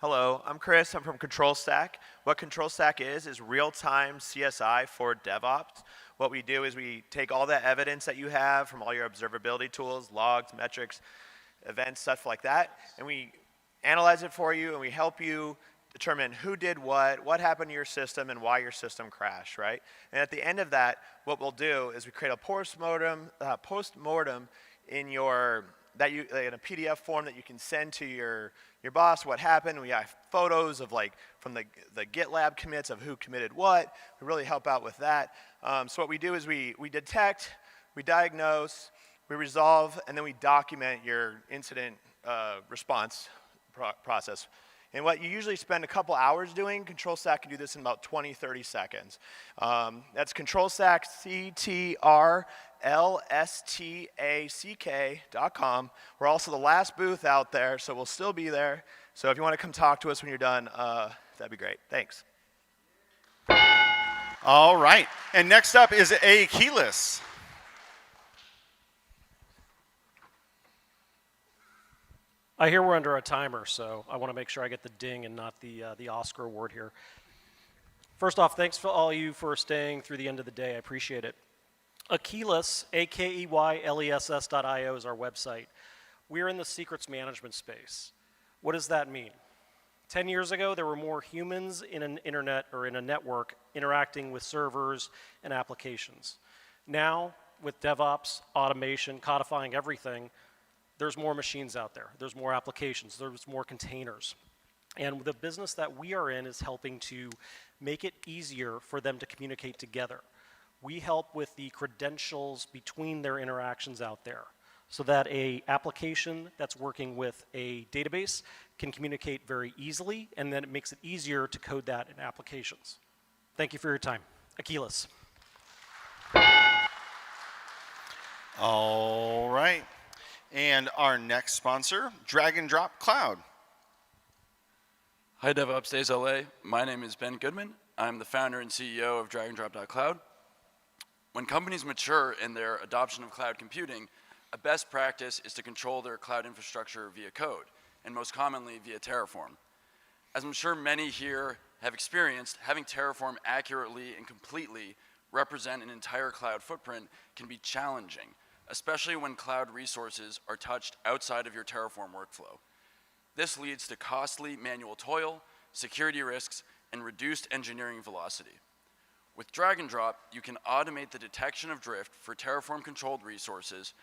Hello, I'm Chris. I'm from Control Stack. What Control Stack is real-time CSI for DevOps. What we do is we take all the evidence that you have from all your observability tools, logs, metrics, events, stuff like that, and we analyze it for you, and we help you determine who did what happened to your system, and why your system crashed, right? And at the end of that, what we'll do is we create a post-mortem in in a PDF form that you can send to your boss what happened. We have photos of from the GitLab commits of who committed what. We really help out with that. So what we do is we detect, we diagnose, we resolve, and then we document your incident response process. And what you usually spend a couple hours doing, Control Stack can do this in about 20, 30 seconds. That's Control Stack, CTRLSTACK.com. We're also the last booth out there, so we'll still be there. So if you want to come talk to us when you're done, that'd be great. Thanks. All right. And next up is a keyless. I hear we're under a timer, so I want to make sure I get the ding and not the Oscar award here. First off, thanks for all you for staying through the end of the day. I appreciate it. Akeyless, AKEYLESS.io is our website. We're in the secrets management space. What does that mean? 10 years ago, there were more humans in an internet or in a network interacting with servers and applications. Now, with DevOps, automation, codifying everything, there's more machines out there. There's more applications. There's more containers. And the business that we are in is helping to make it easier for them to communicate together. We help with the credentials between their interactions out there so that an application that's working with a database can communicate very easily, and then it makes it easier to code that in applications. Thank you for your time. Akeyless. All right. And our next sponsor, Drag and Drop Cloud. Hi, DevOps Days LA. My name is Ben Goodman. I'm the founder and CEO of draganddrop.cloud. When companies mature in their adoption of cloud computing, a best practice is to control their cloud infrastructure via code, and most commonly via Terraform. As I'm sure many here have experienced, having Terraform accurately and completely represent an entire cloud footprint can be challenging, especially when cloud resources are touched outside of your Terraform workflow. This leads to costly manual toil, security risks, and reduced engineering velocity. With drag and drop, you can automate the detection of drift for Terraform-controlled resources,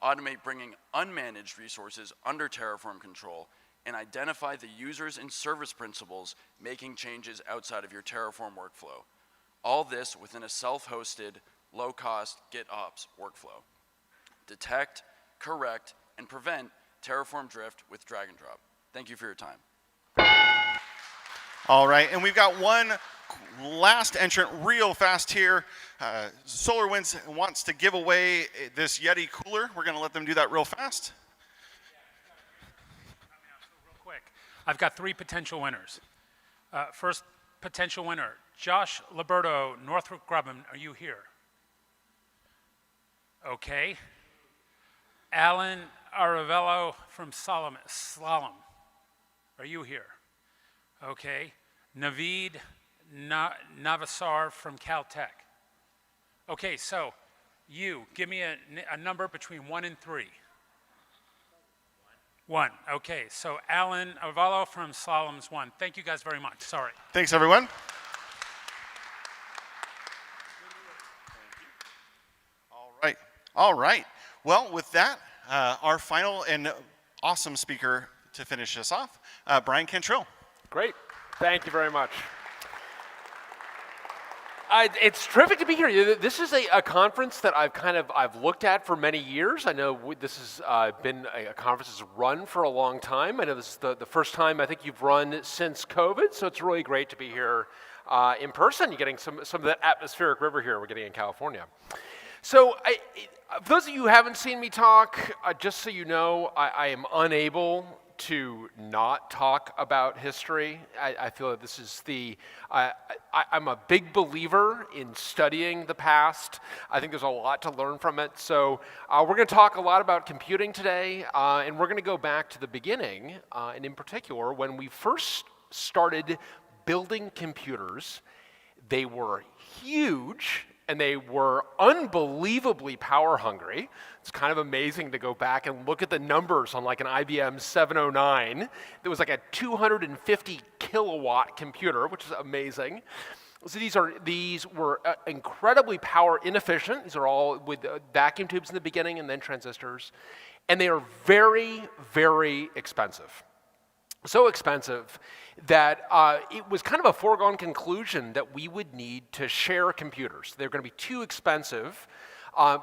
automate bringing unmanaged resources under Terraform control, and identify the users and service principals making changes outside of your Terraform workflow. All this within a self-hosted, low-cost GitOps workflow. Detect, correct, and prevent Terraform drift with drag and drop. Thank you for your time. All right, and we've got one last entrant real fast here. SolarWinds wants to give away this Yeti cooler. We're going to let them do that real fast. Real quick, I've got 3 potential winners. First potential winner, Josh Liberto, Northrop Grumman. Are you here? Okay. Alan Aravello from Slalom. Are you here? Okay. Naveed Navasar from Caltech. Okay, so you, give me a number between 1 and 3. 1. Okay, so Alan Aravello from Slalom's 1. Thank you guys very much. Sorry. Thanks, everyone. All right. Well, with that, our final and awesome speaker to finish us off, Bryan Cantrill. Great. Thank you very much. It's terrific to be here. This is a conference that I've looked at for many years. I know this has been a conference that's run for a long time. I know this is the first time I think you've run since COVID, so it's really great to be here in person. You're getting some of that atmospheric river here we're getting in California. So for those of you who haven't seen me talk, just so you know, I am unable to not talk about history. I feel that this is I'm a big believer in studying the past. I think there's a lot to learn from it. So we're going to talk a lot about computing today, and we're going to go back to the beginning, and in particular, when we first started building computers. They were huge, and they were unbelievably power hungry. It's kind of amazing to go back and look at the numbers on like an IBM 709. There was like a 250 kilowatt computer, which is amazing. So these were incredibly power inefficient. These are all with vacuum tubes in the beginning and then transistors. And they are very, very expensive. So expensive that it was kind of a foregone conclusion that we would need to share computers. They're going to be too expensive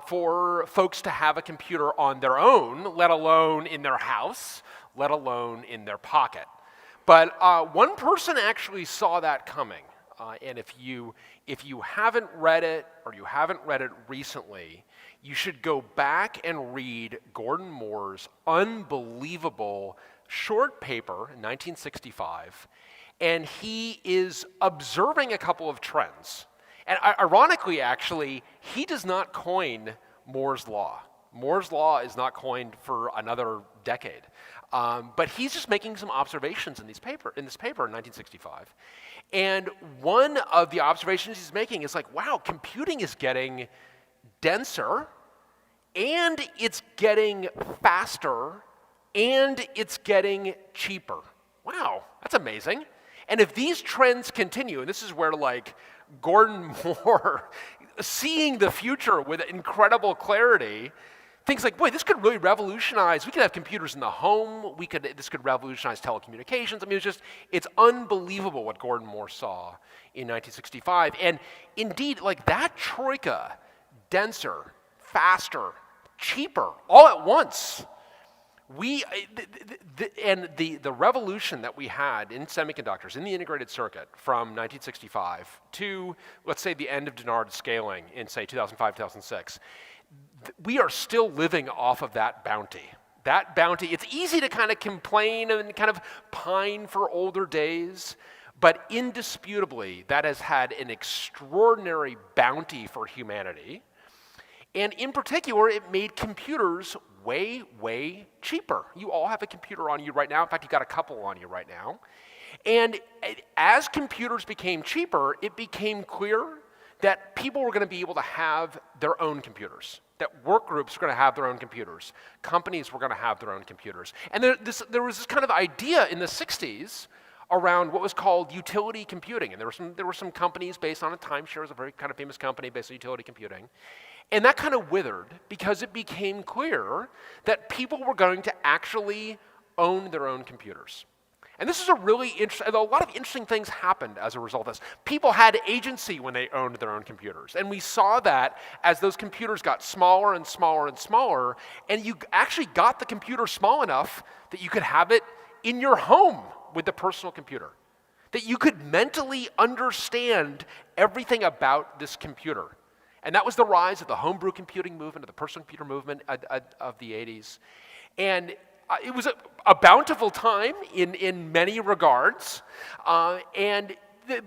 for folks to have a computer on their own, let alone in their house, let alone in their pocket. But one person actually saw that coming. And if you haven't read it, or you haven't read it recently, you should go back and read Gordon Moore's unbelievable short paper in 1965, and he is observing a couple of trends. And ironically, actually, he does not coin Moore's law. Moore's law is not coined for another decade. But he's just making some observations in this paper in 1965. And one of the observations he's making is like, wow, computing is getting denser, and it's getting faster, and it's getting cheaper. Wow, that's amazing. And if these trends continue, and this is where like Gordon Moore, seeing the future with incredible clarity, thinks like, boy, this could really revolutionize. We could have computers in the home. This could revolutionize telecommunications. I mean, it's unbelievable what Gordon Moore saw in 1965. And indeed, like that troika, denser, faster, cheaper, all at once. The revolution that we had in semiconductors, in the integrated circuit from 1965 to, let's say, the end of Dennard scaling in, say, 2005, 2006, we are still living off of that bounty. That bounty, it's easy to kind of complain and kind of pine for older days, but indisputably, that has had an extraordinary bounty for humanity. And in particular, it made computers way, way cheaper. You all have a computer on you right now. In fact, you've got a couple on you right now. And as computers became cheaper, it became clear that people were going to be able to have their own computers, that work groups were going to have their own computers, companies were going to have their own computers. And there was this kind of idea in the 60s around what was called utility computing. And there were some companies based on a timeshare, was a very kind of famous company based on utility computing. And that kind of withered because it became clear that people were going to actually own their own computers. And this is a lot of interesting things happened as a result of this. People had agency when they owned their own computers. And we saw that as those computers got smaller and smaller and smaller, and you actually got the computer small enough that you could have it in your home with the personal computer. That you could mentally understand everything about this computer. And that was the rise of the homebrew computing movement, of the personal computer movement of the 80s. And it was a bountiful time in many regards. And by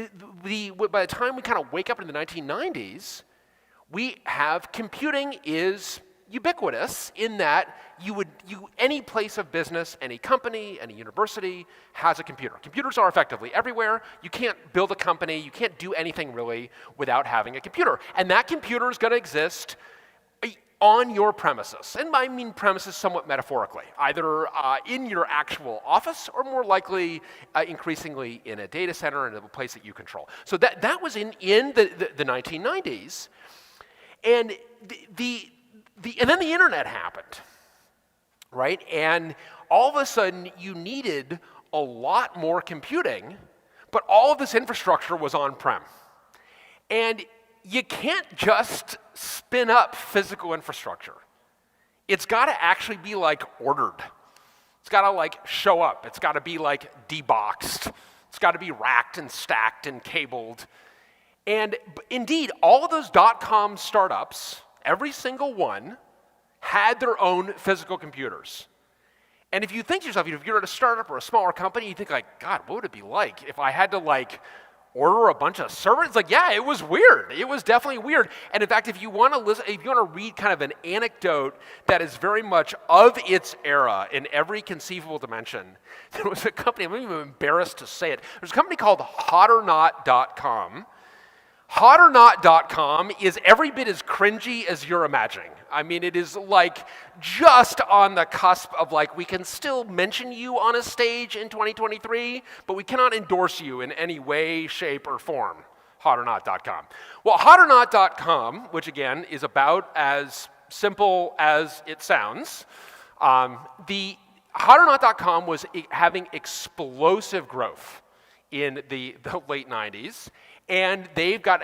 the time we kind of wake up in the 1990s, we have computing is ubiquitous in that any place of business, any company, any university has a computer. Computers are effectively everywhere. You can't build a company, you can't do anything really without having a computer. And that computer is going to exist on your premises. And I mean premises somewhat metaphorically, either in your actual office or more likely, increasingly in a data center and a place that you control. So that was in the 1990s. And and then the internet happened, right? And all of a sudden, you needed a lot more computing, but all of this infrastructure was on-prem. And you can't just spin up physical infrastructure. It's got to actually be like ordered. It's got to like show up. It's got to be like deboxed. It's got to be racked and stacked and cabled. And indeed, all of those .com startups, every single one, had their own physical computers. And if you think to yourself, if you're at a startup or a smaller company, you think like, God, what would it be like if I had to like order a bunch of servers? It's like, yeah, it was weird. It was definitely weird. And in fact, if you want to listen, if you want to read kind of an anecdote that is very much of its era in every conceivable dimension, there was a company, I'm even embarrassed to say it, there's a company called hotornot.com. Hotornot.com is every bit as cringy as you're imagining. I mean, it is like just on the cusp of like, we can still mention you on a stage in 2023, but we cannot endorse you in any way, shape, or form. Hotornot.com. Well, hotornot.com, which again is about as simple as it sounds, the hotornot.com was having explosive growth in the late 90s. And they've got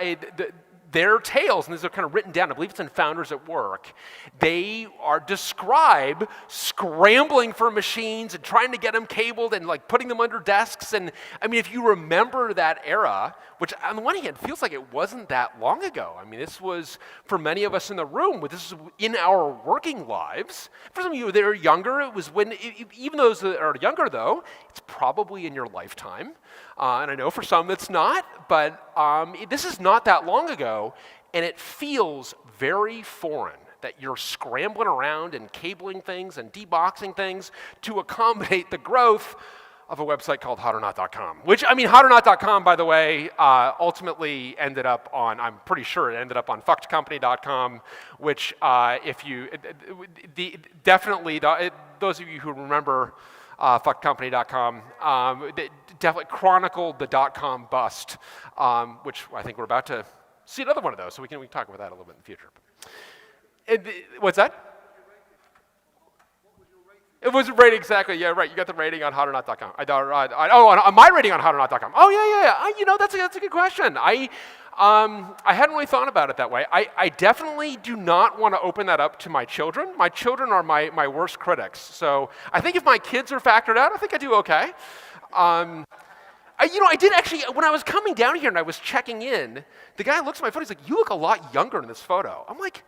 their tales, and these are kind of written down, I believe it's in Founders at Work. They describe scrambling for machines and trying to get them cabled and like putting them under desks. And I mean, if you remember that era, which on the one hand feels like it wasn't that long ago. I mean, this was, for many of us in the room, this is in our working lives. For some of you that are younger, it was when, even those that are younger though, it's probably in your lifetime. And I know for some it's not, but this is not that long ago, and it feels very foreign that you're scrambling around and cabling things and deboxing things to accommodate the growth of a website called hotornot.com, which, I mean, hotornot.com, by the way, ultimately ended up on, I'm pretty sure it ended up on fuckedcompany.com, which if you, definitely, those of you who remember fuckedcompany.com, definitely chronicled the .com bust, which I think we're about to see another one of those, so we can talk about that a little bit in the future. What's that? It was a rating, exactly. Yeah, right. You got the rating on hotornot.com. On my rating on hotornot.com. Oh, yeah. You know, that's a good question. I hadn't really thought about it that way. I definitely do not want to open that up to my children. My children are my worst critics. So I think if my kids are factored out, I think I do okay. I did actually, when I was coming down here and I was checking in, the guy looks at my photo, he's like, you look a lot younger in this photo. I'm like,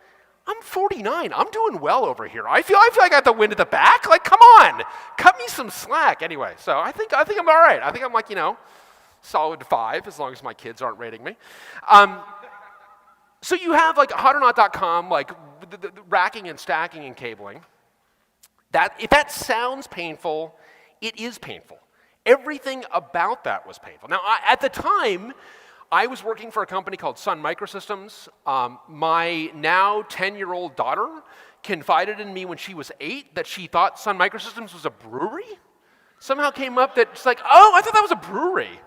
I'm 49. I'm doing well over here. I feel like I got the wind at the back. Like, come on, cut me some slack. Anyway, so I think I'm all right. I think I'm like, solid 5 as long as my kids aren't rating me. So you have like hotornot.com, like the racking and stacking and cabling. If that sounds painful, it is painful. Everything about that was painful. Now, at the time, I was working for a company called Sun Microsystems. My now 10-year-old daughter confided in me when she was 8 that she thought Sun Microsystems was a brewery. Somehow came up that she's like, oh, I thought that was a brewery.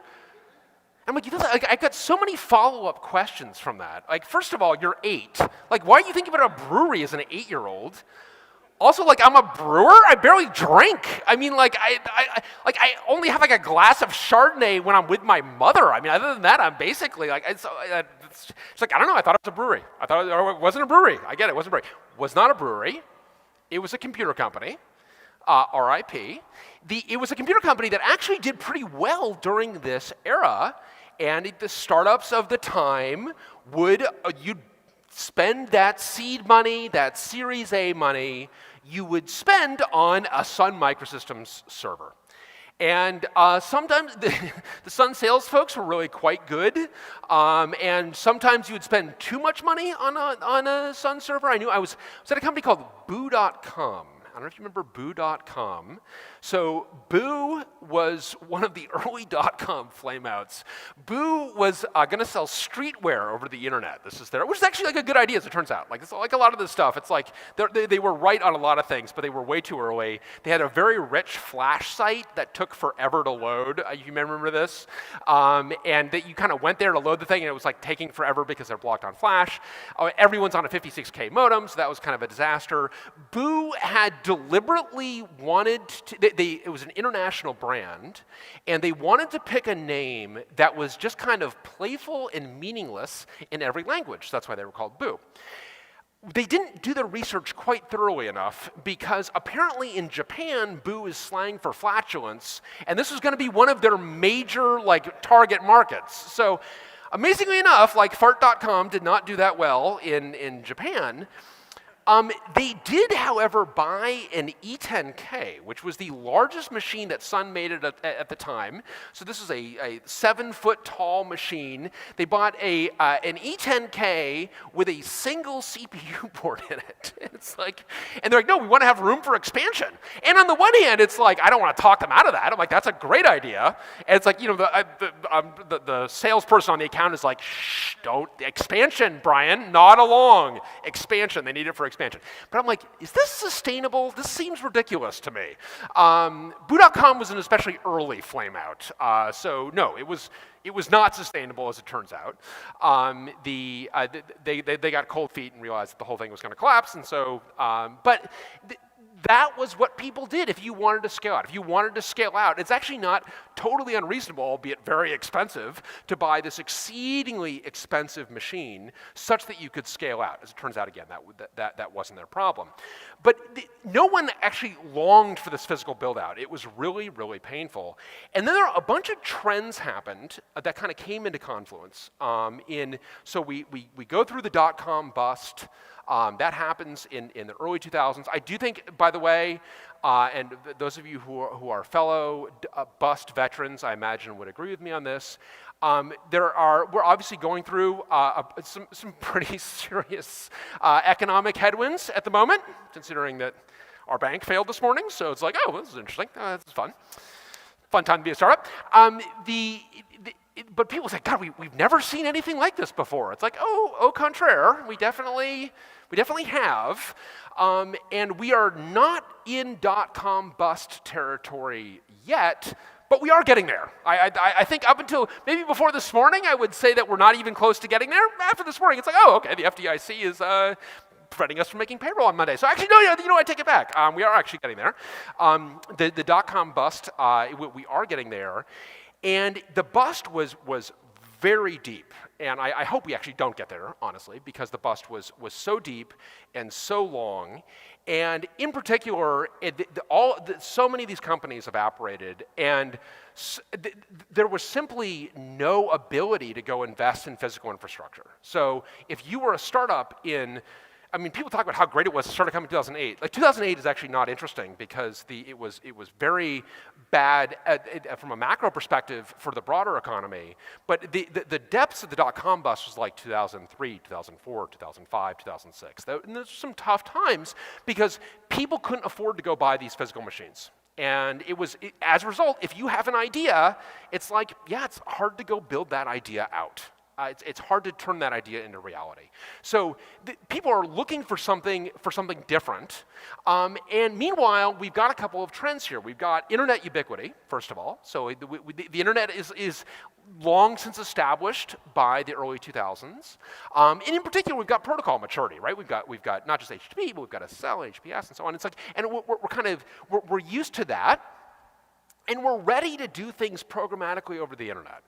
I'm like, I got so many follow-up questions from that. Like, first of all, you're 8. Like, why do you think about a brewery as an 8-year-old? Also, like, I'm a brewer? I barely drink. I mean, like, I only have like a glass of Chardonnay when I'm with my mother. I mean, other than that, I'm basically like, it's like, I don't know, I thought it was a brewery. I thought it wasn't a brewery. I get it, it wasn't a brewery. Was not a brewery. It was a computer company, RIP. It was a computer company that actually did pretty well during this era, and the startups of the time would, you'd spend that seed money, that Series A money, you would spend on a Sun Microsystems server. And sometimes the Sun sales folks were really quite good, and sometimes you would spend too much money on a Sun server. I was at a company called Boo.com. I don't know if you remember Boo.com. So Boo was one of the early .com flameouts. Boo was going to sell streetwear over the internet. Which is actually like a good idea, as it turns out. Like, it's like a lot of this stuff. It's like they were right on a lot of things, but they were way too early. They had a very rich Flash site that took forever to load. You remember this? And that you kind of went there to load the thing, and it was like taking forever because they're blocked on Flash. Everyone's on a 56K modem, so that was kind of a disaster. Boo had deliberately wanted to, it was an international brand, and they wanted to pick a name that was just kind of playful and meaningless in every language. That's why they were called Boo. They didn't do the research quite thoroughly enough because apparently in Japan, Boo is slang for flatulence, and this was going to be one of their major target markets. So amazingly enough, fart.com did not do that well in Japan. They did, however, buy an E10K, which was the largest machine that Sun made at the time. So this is a 7-foot tall machine. They bought an E10K with a single CPU board in it. It's like, and they're like, no, we want to have room for expansion. And on the one hand, it's like, I don't want to talk them out of that. I'm like, that's a great idea. And it's like, the salesperson on the account is like, shh, don't, expansion, Bryan, not along. Expansion, they need it for expansion. But I'm like, is this sustainable? This seems ridiculous to me. Boo.com was an especially early flameout. So no, it was not sustainable, as it turns out. They got cold feet and realized that the whole thing was going to collapse, and so, that was what people did if you wanted to scale out. If you wanted to scale out, it's actually not totally unreasonable, albeit very expensive, to buy this exceedingly expensive machine such that you could scale out. As it turns out, again, that wasn't their problem. But no one actually longed for this physical build-out. It was really, really painful. And then a bunch of trends happened that kind of came into confluence. So we go through the dot-com bust. That happens in the early 2000s. I do think, by the way, and those of you who are fellow bust veterans, I imagine, would agree with me on this. We're obviously going through some pretty serious economic headwinds at the moment, considering that our bank failed this morning. So it's like, oh, this is interesting. This is fun. Fun time to be a startup. But people say, God, we've never seen anything like this before. It's like, au contraire, we definitely have. And we are not in dot-com bust territory yet, but we are getting there. I think up until maybe before this morning, I would say that we're not even close to getting there. After this morning, it's like, oh, okay, the FDIC is preventing us from making payroll on Monday. So actually, no, I take it back. We are actually getting there. The dot-com bust, we are getting there. And the bust was very deep. And I hope we actually don't get there, honestly, because the bust was so deep and so long. And in particular, so many of these companies evaporated, and there was simply no ability to go invest in physical infrastructure. So if you were a startup people talk about how great it was to start a company in 2008. Like 2008 is actually not interesting because it was very bad from a macro perspective for the broader economy. But the depths of the dot-com bust was like 2003, 2004, 2005, 2006. And there's some tough times because people couldn't afford to go buy these physical machines. And as a result, if you have an idea, it's like, yeah, it's hard to go build that idea out. It's hard to turn that idea into reality. So people are looking for something different. And meanwhile, we've got a couple of trends here. We've got internet ubiquity, first of all. So the internet is long since established by the early 2000s. And in particular, we've got protocol maturity, right? We've got not just HTTP, but we've got SSL, HPS, and so on. It's like, and we're used to that, and we're ready to do things programmatically over the internet.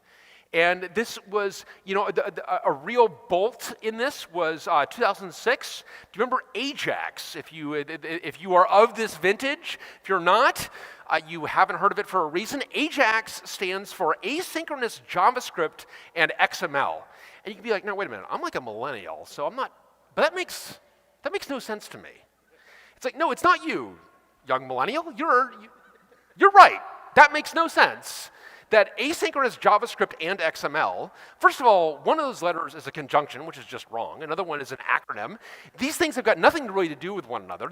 And this was, a real bolt in this was 2006. Do you remember Ajax? If you are of this vintage, if you're not, you haven't heard of it for a reason. Ajax stands for asynchronous JavaScript and XML. And you can be like, no, wait a minute, I'm like a millennial, so I'm not. But that makes no sense to me. It's like, no, it's not you, young millennial. You're right. That makes no sense. That asynchronous JavaScript and XML, first of all, one of those letters is a conjunction, which is just wrong. Another one is an acronym. These things have got nothing really to do with one another.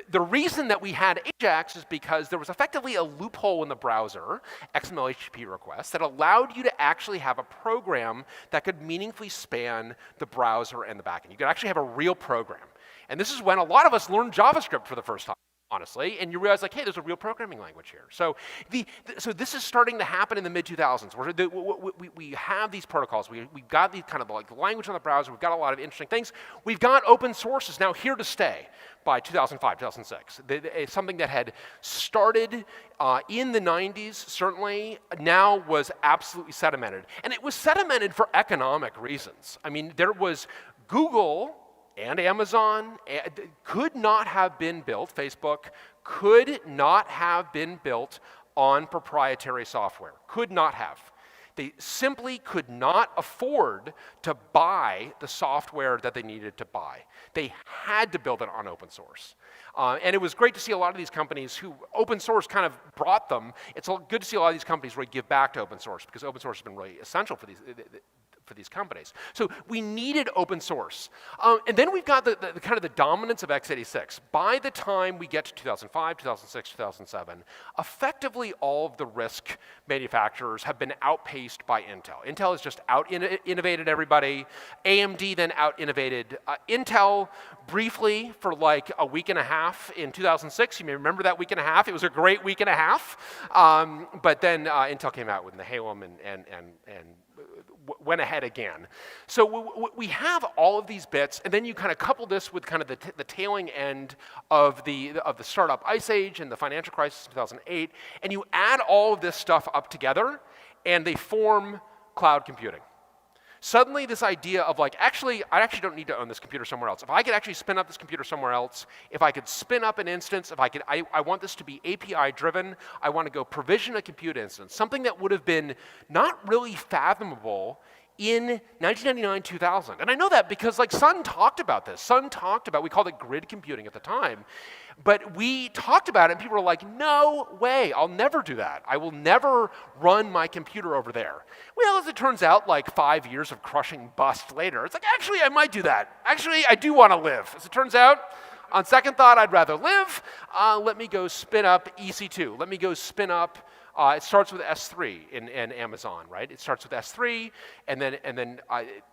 The reason that we had Ajax is because there was effectively a loophole in the browser, XML HTTP requests, that allowed you to actually have a program that could meaningfully span the browser and the backend. You could actually have a real program. And this is when a lot of us learned JavaScript for the first time, honestly, and you realize, like, hey, there's a real programming language here. So this is starting to happen in the mid-2000s. We have these protocols. We've got these kind of like language on the browser. We've got a lot of interesting things. We've got open sources now here to stay by 2005, 2006. Something that had started in the 90s, certainly, now was absolutely sedimented. And it was sedimented for economic reasons. I mean, there was Google and Amazon could not have been built, Facebook could not have been built on proprietary software. Could not have. They simply could not afford to buy the software that they needed to buy. They had to build it on open source. And it was great to see a lot of these companies who open source kind of brought them. It's good to see a lot of these companies really give back to open source, because open source has been really essential for these companies. So we needed open source. And then we've got the kind of the dominance of x86. By the time we get to 2005, 2006, 2007, effectively all of the RISC manufacturers have been outpaced by Intel. Intel has just out-innovated everybody. AMD then out-innovated Intel briefly for like a week and a half in 2006. You may remember that week and a half. It was a great week and a half. But then Intel came out with Nehalem and went ahead again. So we have all of these bits, and then you kind of couple this with kind of the tailing end of the startup ice age and the financial crisis in 2008, and you add all of this stuff up together, and they form cloud computing. Suddenly this idea of like, I actually don't need to own this computer somewhere else. If I could actually spin up this computer somewhere else, if I could spin up an instance, I want this to be API driven, I want to go provision a compute instance, something that would have been not really fathomable in 1999, 2000. And I know that because like Sun talked about this. We called it grid computing at the time. But we talked about it and people were like, no way, I'll never do that. I will never run my computer over there. Well, as it turns out, like 5 years of crushing bust later, it's like, actually, I might do that. Actually, I do want to live. As it turns out, on second thought, I'd rather live. Let me go spin up EC2. Let me go spin up it starts with S3 in Amazon, right? It starts with S3 and then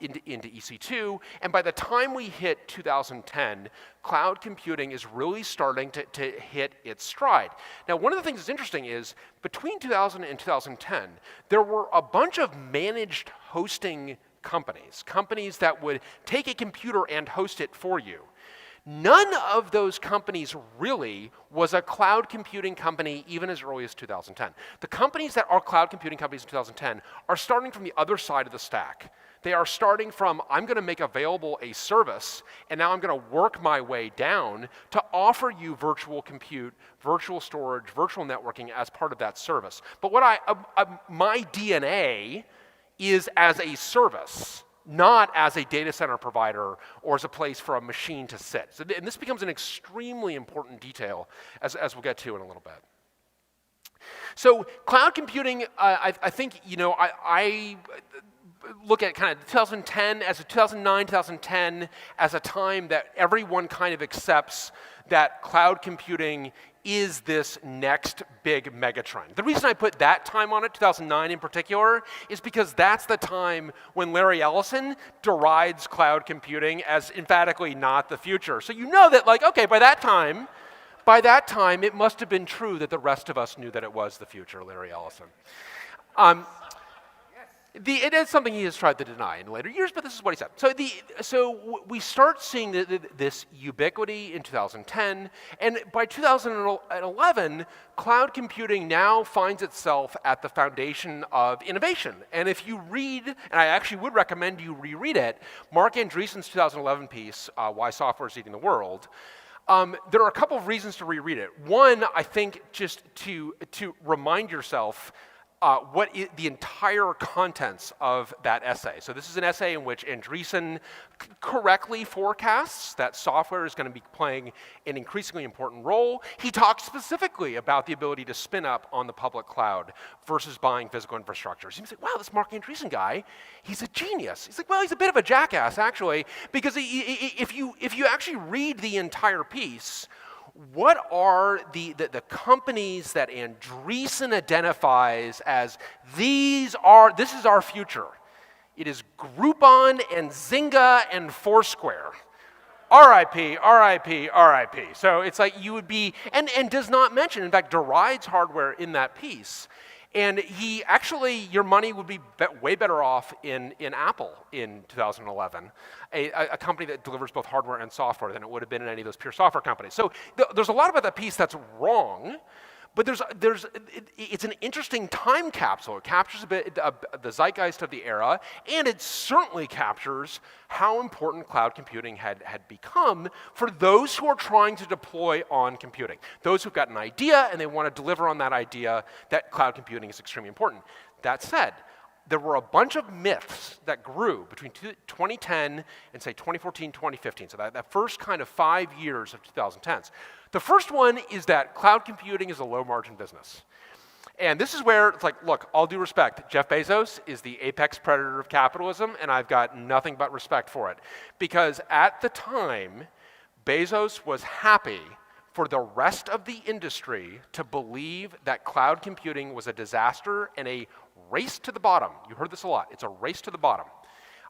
into EC2. And by the time we hit 2010, cloud computing is really starting to hit its stride. Now, one of the things that's interesting is between 2000 and 2010, there were a bunch of managed hosting companies that would take a computer and host it for you. None of those companies really was a cloud computing company even as early as 2010. The companies that are cloud computing companies in 2010 are starting from the other side of the stack. They are starting from, I'm going to make available a service, and now I'm going to work my way down to offer you virtual compute, virtual storage, virtual networking as part of that service. But my DNA is as a service, not as a data center provider or as a place for a machine to sit. So, and this becomes an extremely important detail as we'll get to in a little bit. So cloud computing, I think, I look at kind of 2010 as a 2009, 2010 as a time that everyone kind of accepts that cloud computing is this next big megatrend. The reason I put that time on it, 2009 in particular, is because that's the time when Larry Ellison derides cloud computing as emphatically not the future. So you know that, like, okay, by that time, it must have been true that the rest of us knew that it was the future, Larry Ellison. It is something he has tried to deny in later years, but this is what he said. So we start seeing this ubiquity in 2010, and by 2011, cloud computing now finds itself at the foundation of innovation. And if you read, and I actually would recommend you reread it, Mark Andreessen's 2011 piece, Why Software is Eating the World, there are a couple of reasons to reread it. One, I think, just to remind yourself the entire contents of that essay. So this is an essay in which Andreessen correctly forecasts that software is going to be playing an increasingly important role. He talks specifically about the ability to spin up on the public cloud versus buying physical infrastructure. So he's like, wow, this Mark Andreessen guy, he's a genius. He's like, well, he's a bit of a jackass, actually, because if you actually read the entire piece, what are the companies that Andreessen identifies as this is our future? It is Groupon and Zynga and Foursquare. RIP, RIP, RIP. So it's like you would be, and does not mention, in fact, derides hardware in that piece. And he actually, your money would be way better off in Apple in 2011, a company that delivers both hardware and software than it would have been in any of those pure software companies. So there's a lot about that piece that's wrong, but it's an interesting time capsule. It captures a bit the zeitgeist of the era, and it certainly captures how important cloud computing had become for those who are trying to deploy on computing. Those who've got an idea and they want to deliver on that idea, that cloud computing is extremely important. That said, there were a bunch of myths that grew between 2010 and say 2014, 2015, so that first kind of 5 years of 2010s. The first one is that cloud computing is a low margin business. And this is where it's like, look, all due respect, Jeff Bezos is the apex predator of capitalism, and I've got nothing but respect for it. Because at the time, Bezos was happy for the rest of the industry to believe that cloud computing was a disaster and a race to the bottom. You heard this a lot. It's a race to the bottom.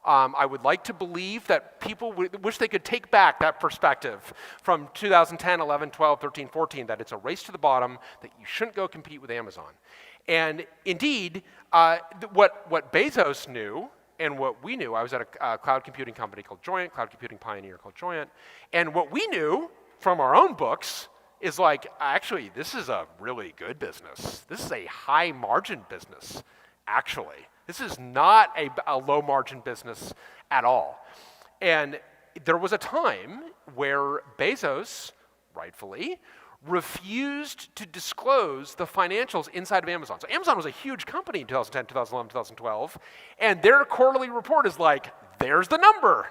I would like to believe that people wish they could take back that perspective from 2010, 11, 12, 13, 14, that it's a race to the bottom, that you shouldn't go compete with Amazon. And indeed, what Bezos knew and what we knew, I was at a cloud computing company called Joyent, cloud computing pioneer called Joyent, and what we knew from our own books is like, actually, this is a really good business. This is a high margin business, actually. This is not a low margin business at all. And there was a time where Bezos, rightfully, refused to disclose the financials inside of Amazon. So Amazon was a huge company in 2010, 2011, 2012, and their quarterly report is like, there's the number.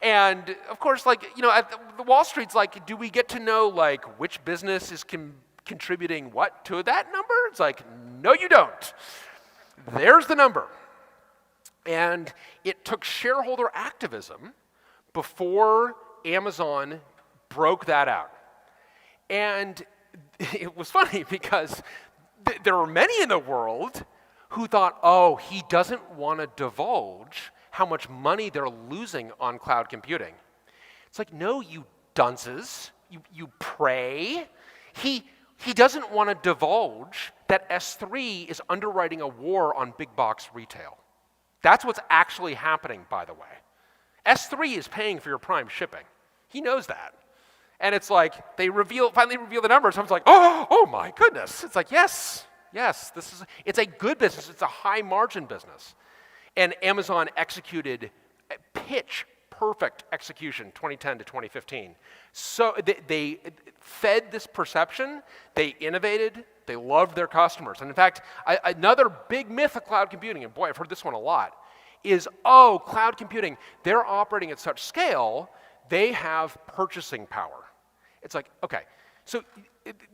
And of course, like, you know, at the Wall Street's like, do we get to know like which business is contributing what to that number? It's like, no, you don't. There's the number. And it took shareholder activism before Amazon broke that out. And it was funny because there were many in the world who thought, oh, he doesn't want to divulge how much money they're losing on cloud computing. It's like, no, you dunces, you pray. He doesn't want to divulge that S3 is underwriting a war on big box retail. That's what's actually happening, by the way. S3 is paying for your Prime shipping. He knows that. And it's like, they finally reveal the numbers. Someone's like, oh my goodness. It's like, yes, it's a good business. It's a high margin business. And Amazon executed pitch perfect execution, 2010 to 2015. So they fed this perception, they innovated, they loved their customers. And in fact, another big myth of cloud computing, and boy, I've heard this one a lot, is, oh, cloud computing, they're operating at such scale, they have purchasing power. It's like, okay, so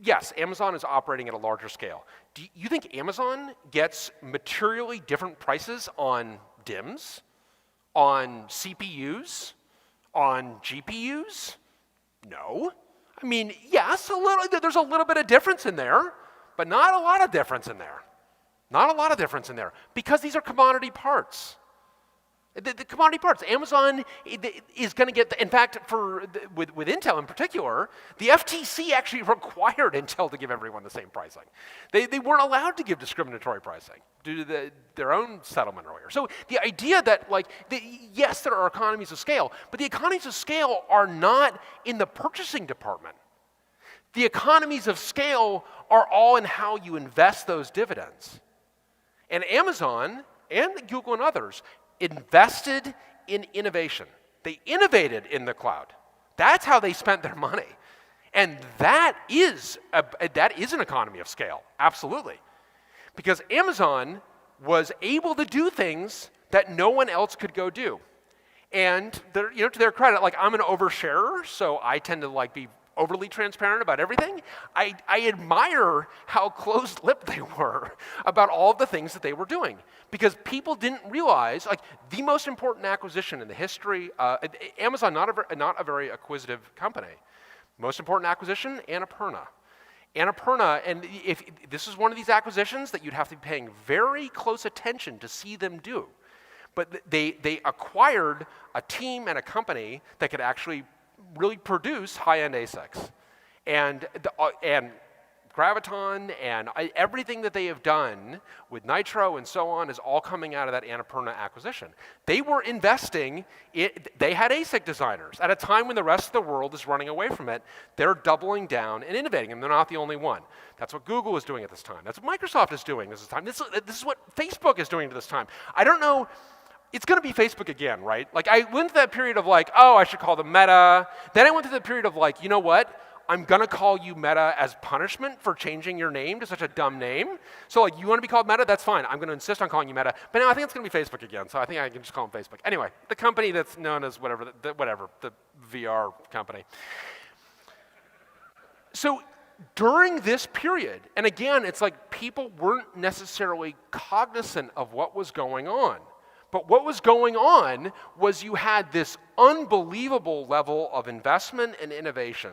yes, Amazon is operating at a larger scale. Do you think Amazon gets materially different prices on DIMMs, on CPUs, on GPUs? No. I mean, yes, there's a little bit of difference in there, but not a lot of difference in there. Not a lot of difference in there, because these are commodity parts. The commodity parts. Amazon is going to get, in fact, with Intel in particular, the FTC actually required Intel to give everyone the same pricing. They weren't allowed to give discriminatory pricing due to their own settlement earlier. So the idea that, like, yes, there are economies of scale, but the economies of scale are not in the purchasing department. The economies of scale are all in how you invest those dividends. And Amazon and Google and others invested in innovation. They innovated in the cloud. That's how they spent their money. And that is an economy of scale, absolutely. Because Amazon was able to do things that no one else could go do. And to their credit, like, I'm an oversharer, so I tend to like be overly transparent about everything. I admire how closed-lipped they were about all of the things that they were doing, because people didn't realize, like, the most important acquisition in the history, Amazon, not a very acquisitive company. Most important acquisition, Annapurna. Annapurna, and if this is one of these acquisitions that you'd have to be paying very close attention to see them do. But they acquired a team and a company that could actually really produce high-end ASICs. And Graviton and everything that they have done with Nitro and so on is all coming out of that Annapurna acquisition. They were investing, they had ASIC designers. At a time when the rest of the world is running away from it, they're doubling down and innovating, and they're not the only one. That's what Google is doing at this time. That's what Microsoft is doing at this time. This is what Facebook is doing at this time. I don't know. It's going to be Facebook again, right? Like, I went through that period of like, oh, I should call them Meta. Then I went through the period of like, you know what? I'm gonna call you Meta as punishment for changing your name to such a dumb name. So like, you wanna be called Meta? That's fine. I'm gonna insist on calling you Meta. But now I think it's gonna be Facebook again, so I think I can just call them Facebook. Anyway, the company that's known as whatever, the VR company. So during this period, and again, it's like people weren't necessarily cognizant of what was going on. But what was going on was you had this unbelievable level of investment and innovation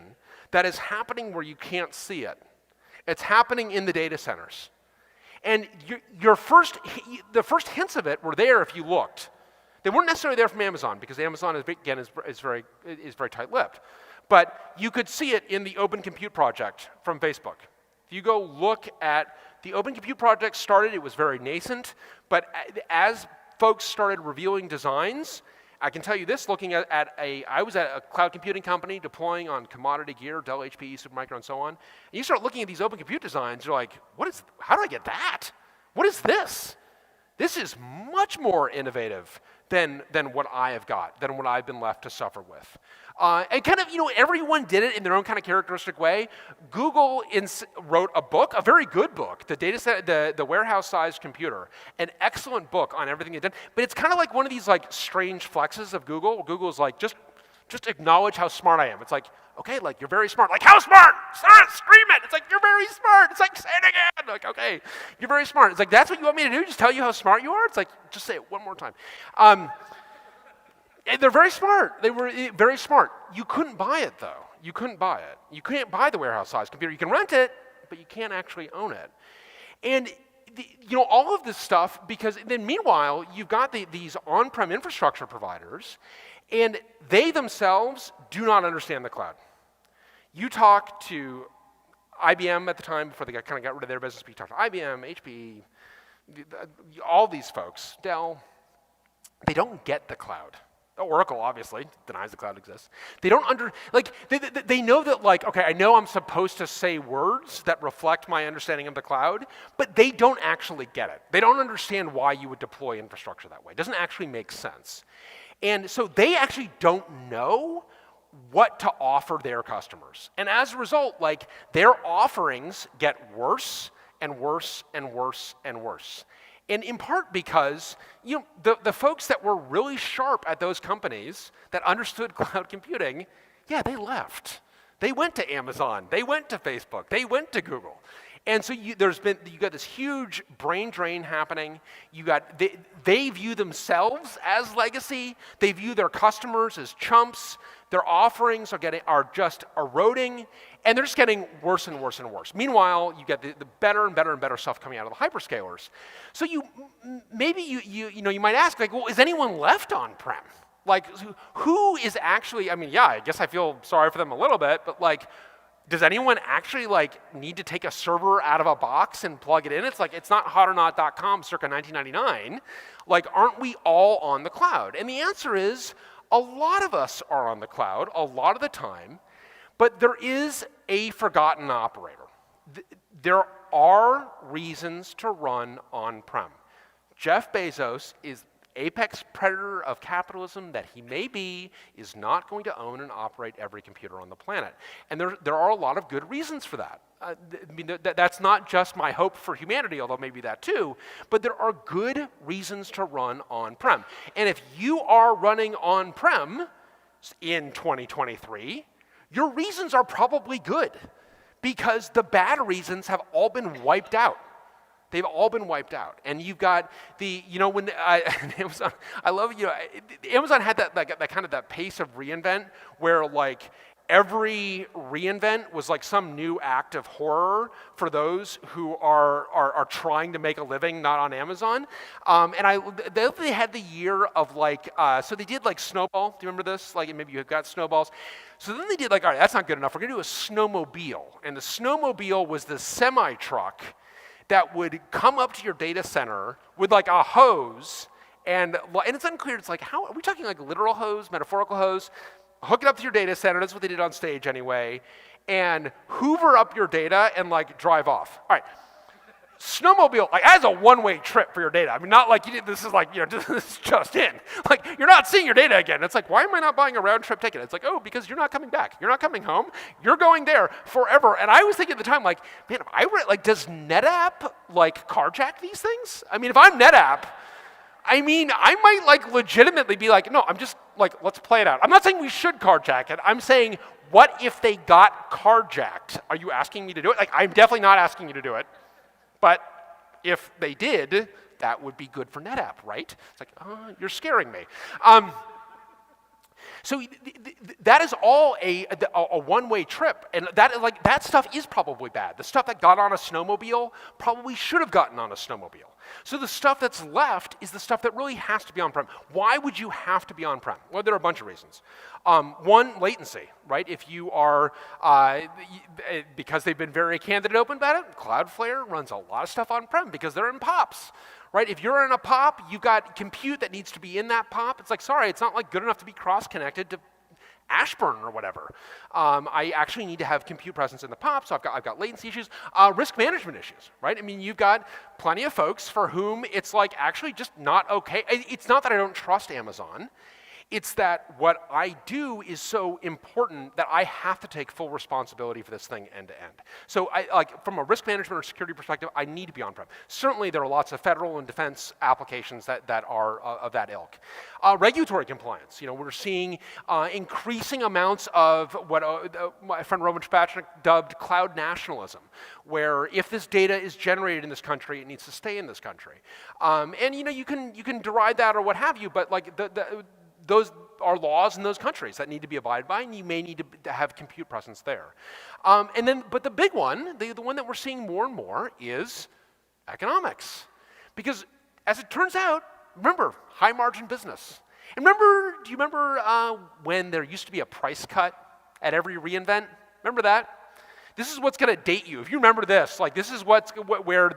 that is happening where you can't see it. It's happening in the data centers. And the first hints of it were there if you looked. They weren't necessarily there from Amazon, because Amazon, again, is very tight-lipped. But you could see it in the Open Compute project from Facebook. If you go look at the Open Compute project started, it was very nascent, but as folks started revealing designs, I can tell you this, looking I was at a cloud computing company deploying on commodity gear, Dell, HP, Supermicro, and so on. And you start looking at these Open Compute designs, you're like, how do I get that? What is this? This is much more innovative than what I have got, than what I've been left to suffer with. And kind of, everyone did it in their own kind of characteristic way. Google wrote a book, a very good book, the warehouse-sized computer, an excellent book on everything they've done. But it's kind of like one of these like strange flexes of Google, where Google's like, just acknowledge how smart I am. It's like, okay, like you're very smart. Like, how smart? Scream it. It's like, you're very smart. It's like, say it again. Like, okay, you're very smart. It's like, that's what you want me to do? Just tell you how smart you are? It's like, just say it one more time. And they're very smart. They were very smart. You couldn't buy it, though. You couldn't buy it. You can't buy the warehouse-sized computer. You can rent it, but you can't actually own it. And all of this stuff, because then meanwhile, you've got these on-prem infrastructure providers, and they themselves do not understand the cloud. You talk to IBM at the time, before they kind of got rid of their business, but you talk to IBM, HP, all these folks, Dell, they don't get the cloud. Oracle, obviously, denies the cloud exists. They don't they know that, like, okay, I know I'm supposed to say words that reflect my understanding of the cloud, but they don't actually get it. They don't understand why you would deploy infrastructure that way. It doesn't actually make sense. And so they actually don't know what to offer their customers. And as a result, like, their offerings get worse and worse and worse and worse. And in part because the folks that were really sharp at those companies that understood cloud computing, yeah, they left. They went to Amazon. They went to Facebook. They went to Google. And so you got this huge brain drain happening. They view themselves as legacy. They view their customers as chumps. Their offerings are just eroding, and they're just getting worse and worse and worse. Meanwhile, you get the better and better and better stuff coming out of the hyperscalers. So you might ask, like, well, is anyone left on-prem? Like, who is actually? I mean, yeah, I guess I feel sorry for them a little bit, but like, does anyone actually like need to take a server out of a box and plug it in? It's like, it's not hotornot.com circa 1999. Like, aren't we all on the cloud? And the answer is, a lot of us are on the cloud a lot of the time, but there is a forgotten operator. There are reasons to run on-prem. Jeff Bezos is apex predator of capitalism that he may be, is not going to own and operate every computer on the planet. And there are a lot of good reasons for that. I mean, that's not just my hope for humanity, although maybe that too, but there are good reasons to run on-prem. And if you are running on-prem in 2023, your reasons are probably good, because the bad reasons have all been wiped out. They've all been wiped out. And you've got when Amazon, I love, Amazon had that kind of that pace of reinvent where like every reinvent was like some new act of horror for those who are trying to make a living not on Amazon. They had the year of like, so they did like Snowball. Do you remember this? Like, maybe you've got snowballs. So then they did like, all right, that's not good enough. We're gonna do a snowmobile. And the snowmobile was the semi-truck that would come up to your data center with like a hose, and it's unclear, it's like, how, are we talking like literal hose, metaphorical hose? Hook it up to your data center, that's what they did on stage anyway, and hoover up your data and like drive off. All right, snowmobile, like, as a one-way trip for your data. I mean, not like this is like, this is just in. Like, you're not seeing your data again. It's like, why am I not buying a round-trip ticket? It's like, oh, because you're not coming back. You're not coming home. You're going there forever. And I was thinking at the time, like, man, does NetApp, like, carjack these things? I mean, if I'm NetApp, I mean, I might, like, legitimately be like, no, I'm just, like, let's play it out. I'm not saying we should carjack it. I'm saying, what if they got carjacked? Are you asking me to do it? Like, I'm definitely not asking you to do it. But if they did, that would be good for NetApp, right? It's like, you're scaring me. So that is all a one-way trip, and that stuff is probably bad. The stuff that got on a snowmobile probably should have gotten on a snowmobile. So the stuff that's left is the stuff that really has to be on-prem. Why would you have to be on-prem? Well, there are a bunch of reasons. One, latency, right? If you are, because they've been very candid and open about it, Cloudflare runs a lot of stuff on-prem because they're in POPs. Right? If you're in a POP, you've got compute that needs to be in that POP. It's like, sorry, it's not like good enough to be cross-connected to Ashburn or whatever. I actually need to have compute presence in the POP, so I've got latency issues, risk management issues, right? I mean, you've got plenty of folks for whom it's like actually just not okay. It's not that I don't trust Amazon. It's that what I do is so important that I have to take full responsibility for this thing end to end. So from a risk management or security perspective, I need to be on-prem. Certainly there are lots of federal and defense applications that are of that ilk. Regulatory compliance. We're seeing increasing amounts of what my friend Roman Spatchnik dubbed cloud nationalism, where if this data is generated in this country, it needs to stay in this country. And you can deride that or what have you, but like those are laws in those countries that need to be abided by, and you may need to have compute presence there. But the big one, the one that we're seeing more and more is economics. Because as it turns out, remember, high margin business. And do you remember when there used to be a price cut at every reInvent? Remember that? This is what's going to date you. If you remember this, like this is where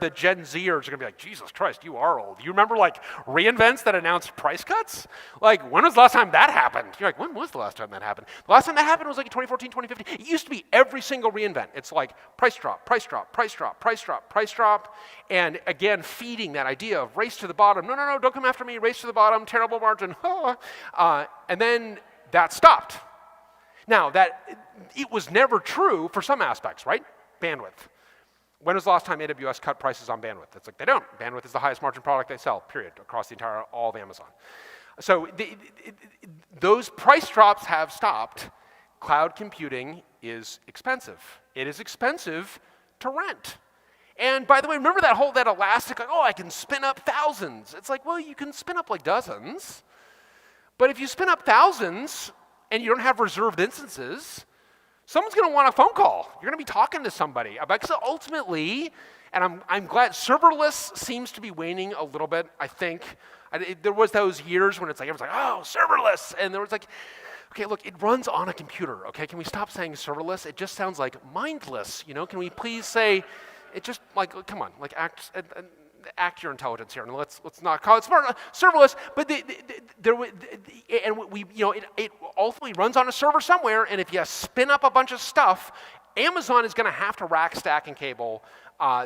the Gen Zers are going to be like, Jesus Christ, you are old. You remember like reInvents that announced price cuts? Like, when was the last time that happened? You're like, when was the last time that happened? The last time that happened was like 2014, 2015. It used to be every single reInvent. It's like price drop, price drop, price drop, price drop, price drop. And again, feeding that idea of race to the bottom. No, don't come after me. Race to the bottom, terrible margin. And then that stopped. Now, it was never true for some aspects, right? Bandwidth. When was the last time AWS cut prices on bandwidth? It's like they don't. Bandwidth is the highest margin product they sell, period, across all of Amazon. So those price drops have stopped. Cloud computing is expensive. It is expensive to rent. And by the way, remember that elastic, like, I can spin up thousands. It's like, well, you can spin up like dozens. But if you spin up thousands, and you don't have reserved instances, someone's going to want a phone call. You're going to be talking to somebody. Because ultimately, and I'm glad, serverless seems to be waning a little bit, I think. There was those years when it's like, everyone's like, oh, serverless. And there was like, okay, look, it runs on a computer, okay? Can we stop saying serverless? It just sounds like mindless, Can we please say, it just, like, come on, like act your intelligence here, and let's not call it serverless. But it ultimately runs on a server somewhere. And if you spin up a bunch of stuff, Amazon is going to have to rack, stack, and cable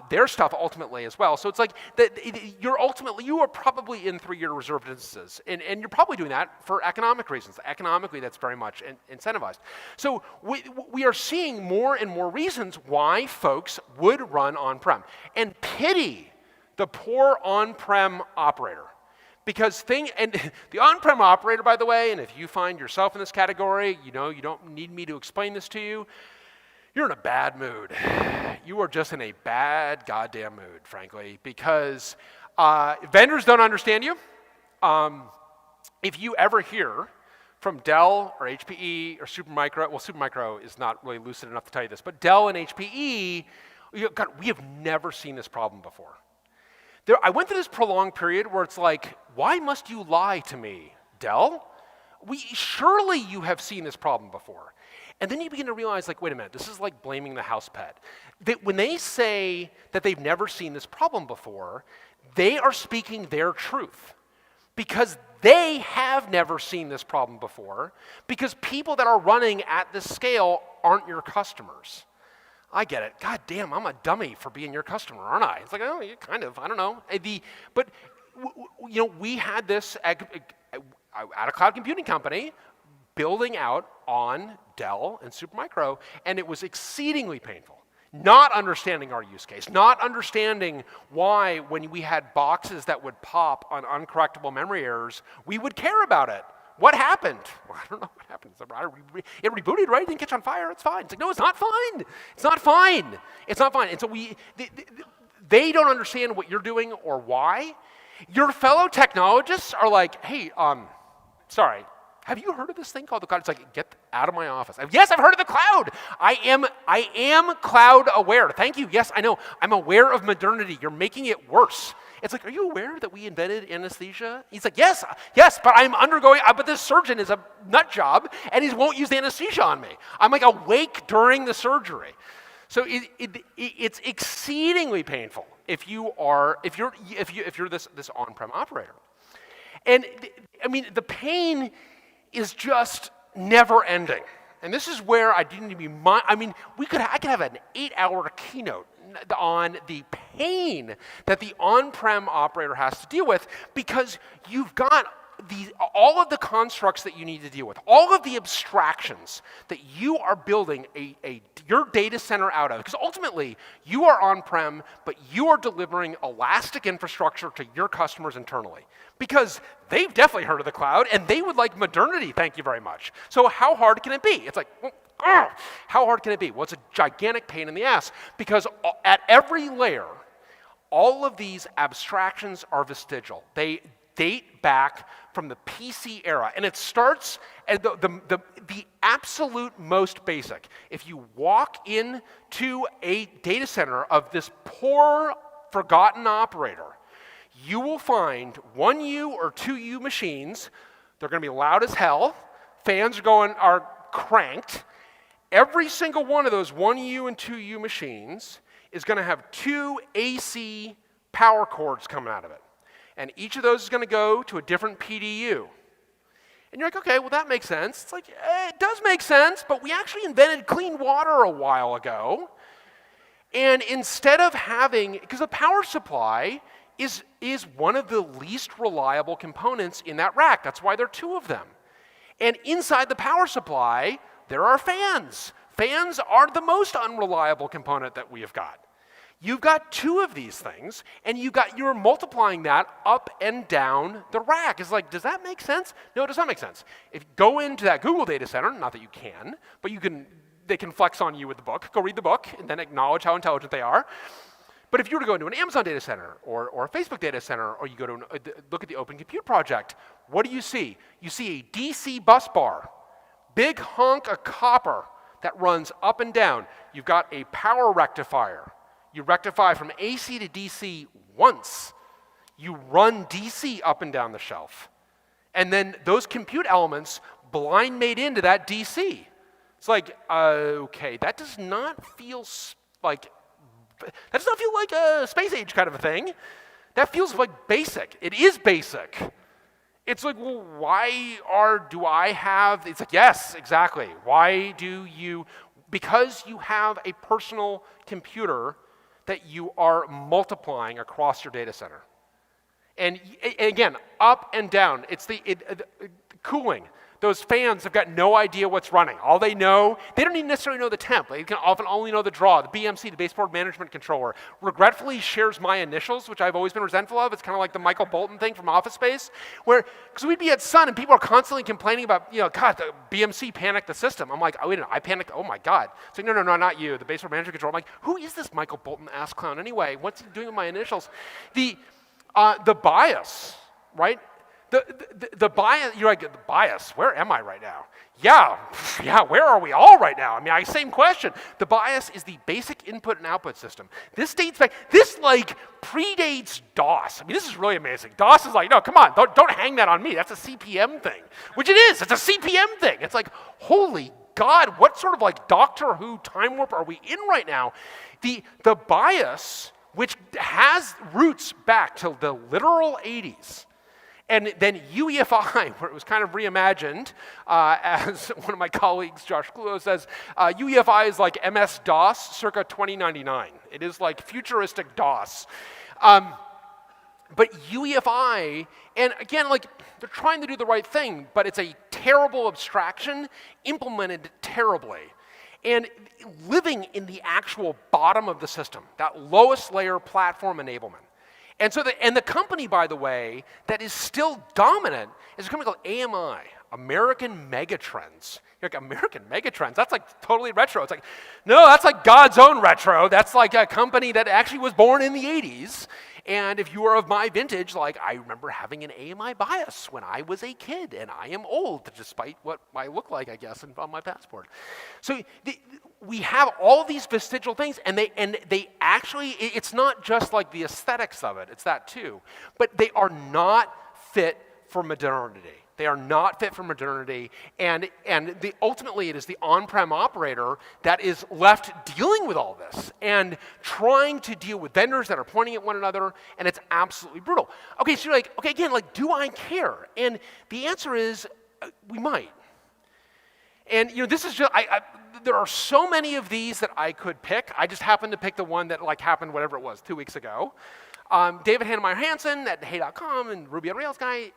their stuff ultimately as well. So it's like you are probably in 3-year reserved instances, and you're probably doing that for economic reasons. Economically, that's very much incentivized. So we are seeing more and more reasons why folks would run on-prem, and pity the poor on-prem operator. Because the on-prem operator, by the way, and if you find yourself in this category, you don't need me to explain this to you, you're in a bad mood. You are just in a bad goddamn mood, frankly, because vendors don't understand you. If you ever hear from Dell or HPE or Supermicro, well, Supermicro is not really lucid enough to tell you this, but Dell and HPE, we have never seen this problem before. I went through this prolonged period where it's like, why must you lie to me, Dell? Surely you have seen this problem before. And then you begin to realize, like, wait a minute, this is like blaming the house pet. When they say that they've never seen this problem before, they are speaking their truth. Because they have never seen this problem before, because people that are running at this scale aren't your customers. I get it. God damn, I'm a dummy for being your customer, aren't I? It's like, oh, you kind of, I don't know. But we had this at a cloud computing company building out on Dell and Supermicro, and it was exceedingly painful. Not understanding our use case, not understanding why when we had boxes that would pop on uncorrectable memory errors, we would care about it. What happened? Well, I don't know what happened. It rebooted, right? It didn't catch on fire. It's fine. It's like, no, it's not fine. It's not fine. It's not fine. And so they don't understand what you're doing or why. Your fellow technologists are like, hey, sorry, have you heard of this thing called the cloud? It's like, get out of my office. Yes, I've heard of the cloud. I am cloud aware. Thank you. Yes, I know. I'm aware of modernity. You're making it worse. It's like, are you aware that we invented anesthesia? He's like, yes, but this surgeon is a nut job, and he won't use the anesthesia on me. I'm like awake during the surgery. So it's exceedingly painful if you're this on-prem operator. And I mean, the pain is just never ending. And this is where I didn't even be, I could have an 8-hour keynote on the pain that the on-prem operator has to deal with, because you've got all of the constructs that you need to deal with, all of the abstractions that you are building your data center out of, because ultimately you are on-prem, but you are delivering elastic infrastructure to your customers internally, because they've definitely heard of the cloud and they would like modernity, thank you very much. So how hard can it be? It's like, how hard can it be? Well, it's a gigantic pain in the ass, because at every layer, all of these abstractions are vestigial. They date back from the PC era, and it starts at the absolute most basic. If you walk into a data center of this poor, forgotten operator, you will find 1U or 2U machines. They're going to be loud as hell. Fans are cranked. Every single one of those 1U and 2U machines is going to have 2 AC power cords coming out of it. And each of those is going to go to a different PDU. And you're like, okay, well, that makes sense. It's like, it does make sense, but we actually invented clean water a while ago. And instead of having, because the power supply is one of the least reliable components in that rack. That's why there are 2 of them. And inside the power supply, there are fans. Fans are the most unreliable component that we have got. You've got 2 of these things, and you're multiplying that up and down the rack. It's like, does that make sense? No, it does not make sense. If you go into that Google data center, not that you can, but they can flex on you with the book. Go read the book, and then acknowledge how intelligent they are. But if you were to go into an Amazon data center or a Facebook data center, or you go to look at the Open Compute project, what do you see? You see a DC bus bar, big hunk of copper that runs up and down. You've got a power rectifier. You rectify from AC to DC once. You run DC up and down the shelf. And then those compute elements blind made into that DC. It's like, okay, that does not feel like a space age kind of a thing. That feels like basic. It is basic. It's like, well, do I have, it's like, yes, exactly. Why do you, because you have a personal computer that you are multiplying across your data center. And again, up and down, it's the cooling. Those fans have got no idea what's running. All they know, they don't even necessarily know the temp. They can often only know the draw. The BMC, the baseboard management controller, regretfully shares my initials, which I've always been resentful of. It's kind of like the Michael Bolton thing from Office Space, because we'd be at Sun and people are constantly complaining about, God, the BMC panicked the system. I'm like, oh, wait a minute, I panicked, oh my God. It's like, no, not you, the baseboard management controller. I'm like, who is this Michael Bolton ass clown anyway? What's he doing with my initials? The bias, right? The bias, you're like, the bias, where am I right now? Yeah, where are we all right now? I mean, same question. The bias is the basic input and output system. This dates back, predates DOS. I mean, this is really amazing. DOS is like, no, come on, don't hang that on me. That's a CPM thing, which it is. It's a CPM thing. It's like, holy God, what sort of like Doctor Who time warp are we in right now? The bias, which has roots back to the literal 80s, And then UEFI, where it was kind of reimagined, as one of my colleagues, Josh Kluo, says, UEFI is like MS-DOS circa 2099. It is like futuristic DOS. But UEFI, and again, like, they're trying to do the right thing, but it's a terrible abstraction implemented terribly. And living in the actual bottom of the system, that lowest layer platform enablement. And so the company, by the way, that is still dominant is a company called AMI, American Megatrends. You're like, American Megatrends? That's like totally retro. It's like, no, that's like God's own retro. That's like a company that actually was born in the 80s. And if you are of my vintage, like, I remember having an AMI bias when I was a kid, and I am old, despite what I look like, I guess, on my passport. So we have all these vestigial things, and they actually, it's not just like the aesthetics of it, it's that too, but they are not fit for modernity. They are not fit for modernity, and ultimately it is the on-prem operator that is left dealing with all this and trying to deal with vendors that are pointing at one another, and it's absolutely brutal. Okay, so you're like, okay, again, like, do I care? And the answer is, we might. And this is just, there are so many of these that I could pick. I just happened to pick the one that like happened, whatever it was, 2 weeks ago. David Hannemeyer Hansen at Hey.com and Ruby on Rails guy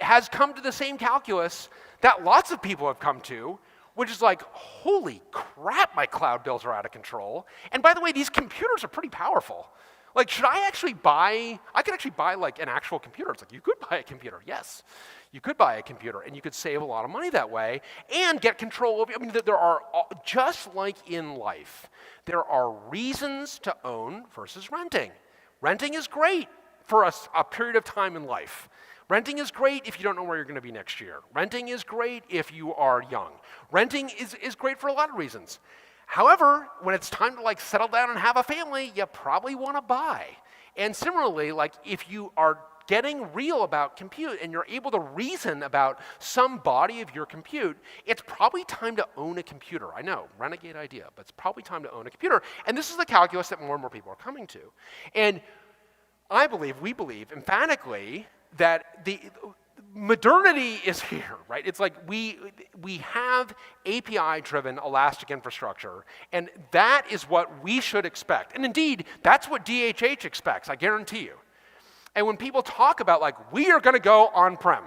has come to the same calculus that lots of people have come to, which is like, holy crap, my cloud bills are out of control. And by the way, these computers are pretty powerful. Like, should I actually buy, I could actually buy like an actual computer. It's like, you could buy a computer, yes. You could buy a computer, and you could save a lot of money that way and get control of it. I mean, there are, just like in life, there are reasons to own versus renting. Renting is great for a period of time in life. Renting is great if you don't know where you're going to be next year. Renting is great if you are young. Renting is great for a lot of reasons. However, when it's time to like settle down and have a family, you probably want to buy. And similarly, like, if you are getting real about compute and you're able to reason about some body of your compute, it's probably time to own a computer. I know, renegade idea, but it's probably time to own a computer. And this is the calculus that more and more people are coming to. And we believe emphatically that the modernity is here, right? It's like we have API-driven elastic infrastructure, and that is what we should expect. And indeed, that's what DHH expects, I guarantee you. And when people talk about, like, we are going to go on-prem,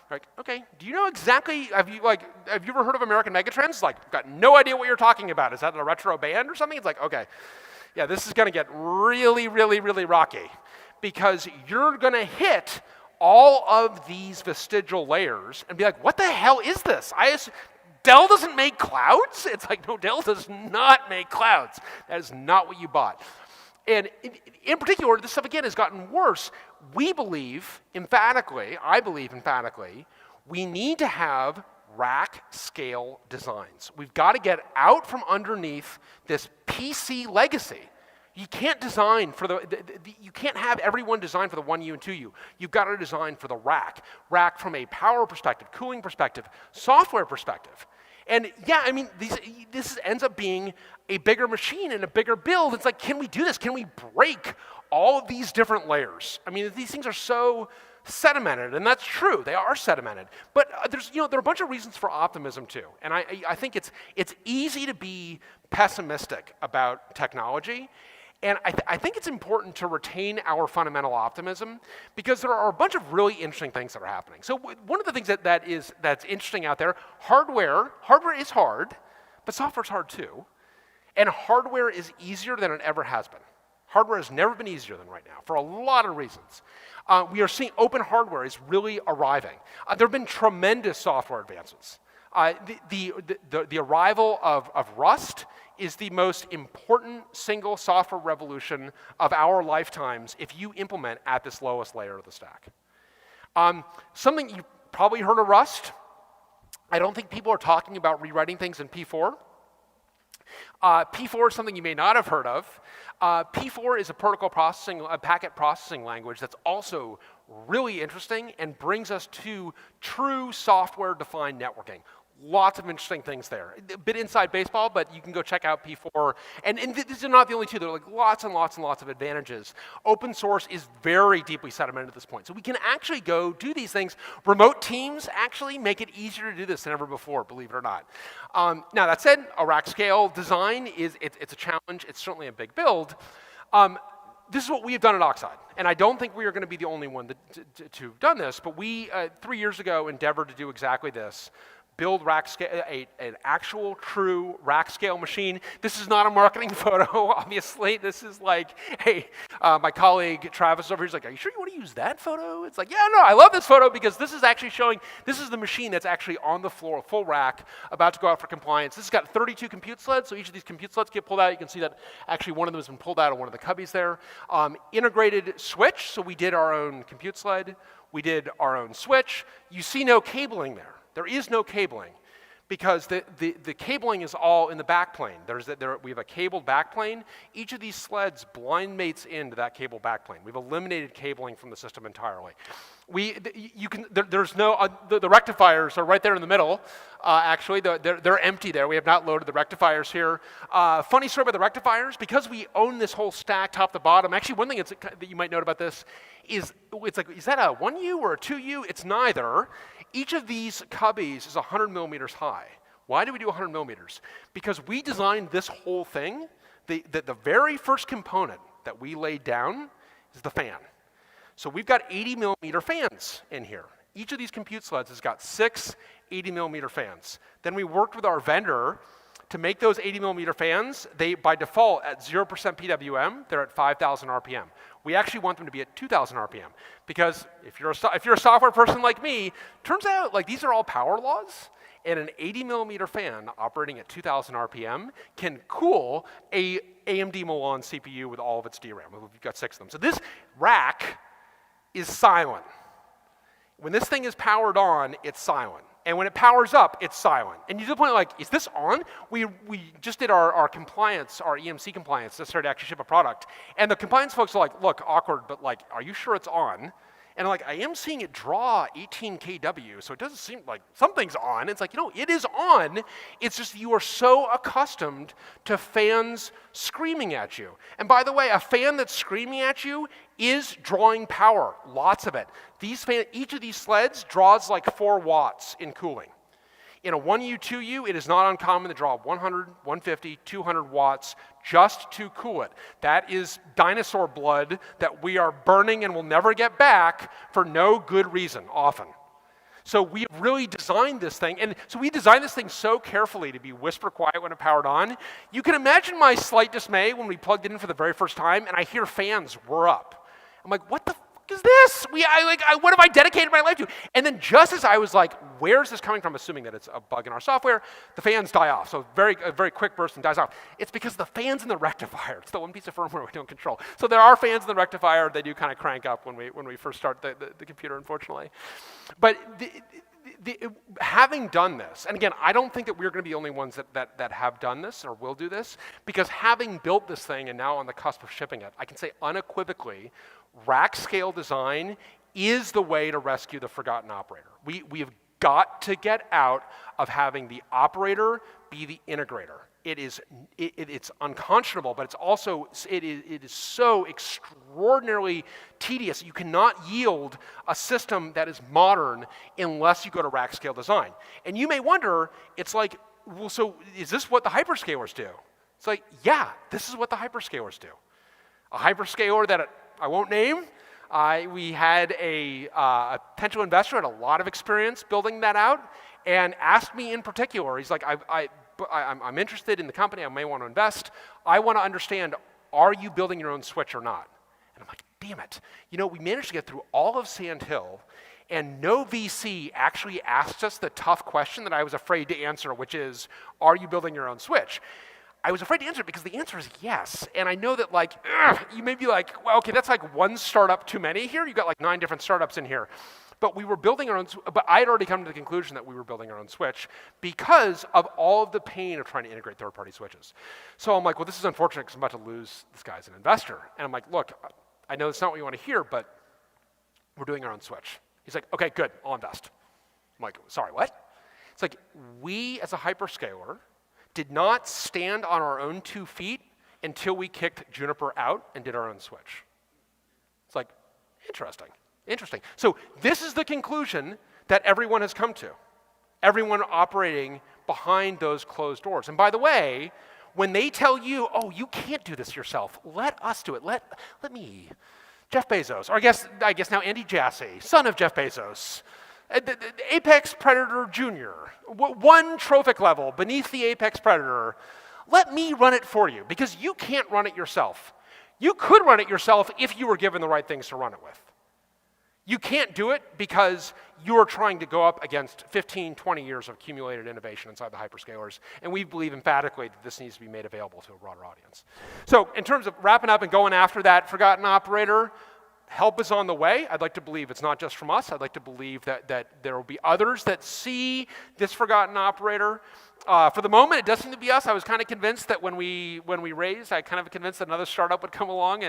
like, okay, do you know exactly, have you ever heard of American Megatrends? Like, got no idea what you're talking about. Is that a retro band or something? It's like, okay, yeah, this is going to get really, really, really rocky, because you're going to hit all of these vestigial layers and be like, what the hell is this? Dell doesn't make clouds? It's like, no, Dell does not make clouds. That is not what you bought. And in particular, this stuff, again, has gotten worse. We believe emphatically, I believe emphatically, we need to have rack scale designs. We've got to get out from underneath this PC legacy. You can't design for you can't have everyone design for the 1U and 2U. You've got to design for the rack. Rack from a power perspective, cooling perspective, software perspective. And yeah, I mean, this ends up being a bigger machine and a bigger build. It's like, can we do this? Can we break all of these different layers? I mean, these things are so sedimented, and that's true. They are sedimented. But there are a bunch of reasons for optimism too. And I think it's easy to be pessimistic about technology. And I think it's important to retain our fundamental optimism, because there are a bunch of really interesting things that are happening. So one of the things that's interesting out there, hardware is hard, but software's hard too. And hardware is easier than it ever has been. Hardware has never been easier than right now, for a lot of reasons. We are seeing open hardware is really arriving. There have been tremendous software advances. The arrival of Rust is the most important single software revolution of our lifetimes if you implement at this lowest layer of the stack. Something you probably heard of Rust. I don't think people are talking about rewriting things in P4. P4 is something you may not have heard of. P4 is a packet processing language that's also really interesting and brings us to true software-defined networking. Lots of interesting things there. A bit inside baseball, but you can go check out P4. And these are not the only two. There are like lots and lots and lots of advantages. Open source is very deeply sedimented at this point. So we can actually go do these things. Remote teams actually make it easier to do this than ever before, believe it or not. Now that said, a rack scale design it's a challenge. It's certainly a big build. This is what we have done at Oxide. And I don't think we are going to be the only one to have done this, but we, 3 years ago, endeavored to do exactly this. Build rack scale, an actual true rack scale machine. This is not a marketing photo, obviously. This is like, hey, my colleague Travis over here is like, are you sure you want to use that photo? It's like, yeah, no, I love this photo because this is actually showing, this is the machine that's actually on the floor, full rack, about to go out for compliance. This has got 32 compute sleds, so each of these compute sleds get pulled out. You can see that actually one of them has been pulled out of one of the cubbies there. Integrated switch, so we did our own compute sled. We did our own switch. You see no cabling there. There is no cabling because the cabling is all in the backplane. We have a cabled backplane. Each of these sleds blind mates into that cable backplane. We've eliminated cabling from the system entirely. There's no, the rectifiers are right there in the middle. Actually, they're empty there. We have not loaded the rectifiers here. Funny story about the rectifiers, because we own this whole stack top to bottom. Actually, one thing that you might note about this is, it's like, is that a 1U or a 2U? It's neither. Each of these cubbies is 100 millimeters high. Why do we do 100 millimeters? Because we designed this whole thing. The very first component that we laid down is the fan. So we've got 80 millimeter fans in here. Each of these compute sleds has got 6 80 millimeter fans. Then we worked with our vendor to make those 80 millimeter fans. They, by default, at 0% PWM, they're at 5,000 RPM. We actually want them to be at 2,000 RPM because if you're a software person like me, turns out like these are all power laws, and an 80 millimeter fan operating at 2,000 RPM can cool a AMD Milan CPU with all of its DRAM. We've got 6 of them. So this rack is silent. When this thing is powered on, it's silent. And when it powers up, it's silent. And you to the point like, is this on? We just did our compliance, our EMC compliance, necessary to actually ship a product. And the compliance folks are like, look, awkward, but like, are you sure it's on? And like, I am seeing it draw 18 kW, so it doesn't seem like something's on. It's like, it is on. It's just you are so accustomed to fans screaming at you. And by the way, a fan that's screaming at you is drawing power, lots of it. Each of these sleds draws like 4 watts in cooling. In a 1U, 2U, it is not uncommon to draw 100, 150, 200 watts just to cool it. That is dinosaur blood that we are burning and will never get back for no good reason, often. So we really designed this thing, and so we designed this thing so carefully to be whisper quiet when it powered on. You can imagine my slight dismay when we plugged it in for the very first time and I hear fans whir up. I'm like, what the is this? What have I dedicated my life to? And then just as I was like, where's this coming from, assuming that it's a bug in our software, the fans die off. So a very quick burst and dies off. It's because the fans in the rectifier, it's the one piece of firmware we don't control. So there are fans in the rectifier. They do kind of crank up when we first start the computer, unfortunately. But having done this, and again, I don't think that we're going to be the only ones that have done this or will do this, because having built this thing and now on the cusp of shipping it, I can say unequivocally, rack scale design is the way to rescue the forgotten operator. We have got to get out of having the operator be the integrator. It's unconscionable, but it is so extraordinarily tedious. You cannot yield a system that is modern unless you go to rack scale design. And you may wonder, it's like, well, so is this what the hyperscalers do? It's like, yeah, this is what the hyperscalers do. A hyperscaler that I won't name, we had a potential investor had a lot of experience building that out and asked me in particular, he's like, I'm interested in the company, I may want to invest. I want to understand, are you building your own switch or not? And I'm like, damn it. We managed to get through all of Sand Hill, and no VC actually asked us the tough question that I was afraid to answer, which is, are you building your own switch? I was afraid to answer it because the answer is yes. And I know that you may be like, well, okay, that's like one startup too many here. You've got like 9 different startups in here. But we were building our own, but I had already come to the conclusion that we were building our own switch because of all of the pain of trying to integrate third-party switches. So I'm like, well, this is unfortunate because I'm about to lose this guy as an investor. And I'm like, look, I know it's not what you want to hear, but we're doing our own switch. He's like, okay, good, I'll invest. I'm like, sorry, what? It's like we, as a hyperscaler, did not stand on our own 2 feet until we kicked Juniper out and did our own switch. It's like, interesting, interesting. So this is the conclusion that everyone has come to. Everyone operating behind those closed doors. And by the way, when they tell you, oh, you can't do this yourself, let us do it. Let me. Jeff Bezos, or I guess now Andy Jassy, son of Jeff Bezos, the apex predator junior, one trophic level beneath the apex predator. Let me run it for you, because you can't run it yourself. You could run it yourself if you were given the right things to run it with. You can't do it because you're trying to go up against 15, 20 years of accumulated innovation inside the hyperscalers, and we believe emphatically that this needs to be made available to a broader audience. So in terms of wrapping up and going after that forgotten operator, help is on the way. I'd like to believe it's not just from us. I'd like to believe that there will be others that see this forgotten operator. For the moment, it does seem to be us. I was kind of convinced that when we raised, I kind of convinced that another startup would come along,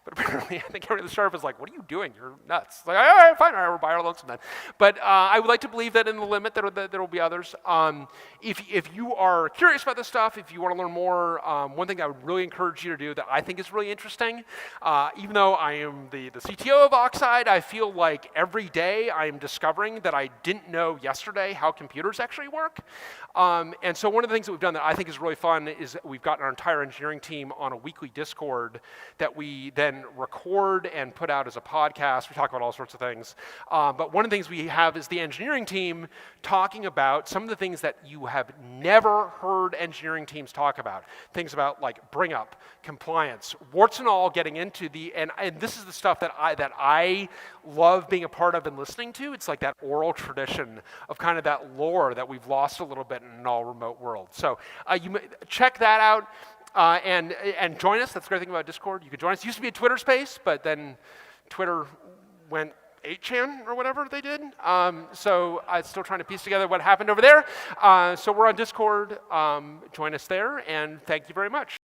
but apparently I think every other startup is like, what are you doing? You're nuts. Like, all right, fine, all right, we'll buy our lonesome then. But I would like to believe that in the limit there will be others. If you are curious about this stuff, if you want to learn more, one thing I would really encourage you to do that I think is really interesting, even though I am the CTO of Oxide, I feel like every day I am discovering that I didn't know yesterday how computers actually work. And so one of the things that we've done that I think is really fun is that we've gotten our entire engineering team on a weekly Discord that we then record and put out as a podcast. We talk about all sorts of things. But one of the things we have is the engineering team talking about some of the things that you have never heard engineering teams talk about. Things about like bring up, compliance, warts and all, getting into and this is the stuff that I love being a part of and listening to. It's like that oral tradition of kind of that lore that we've lost a little bit in an all remote world. So you check that out and join us. That's the great thing about Discord. You can join us. It used to be a Twitter space, but then Twitter went 8chan or whatever they did. So I'm still trying to piece together what happened over there. So we're on Discord. Join us there, and thank you very much.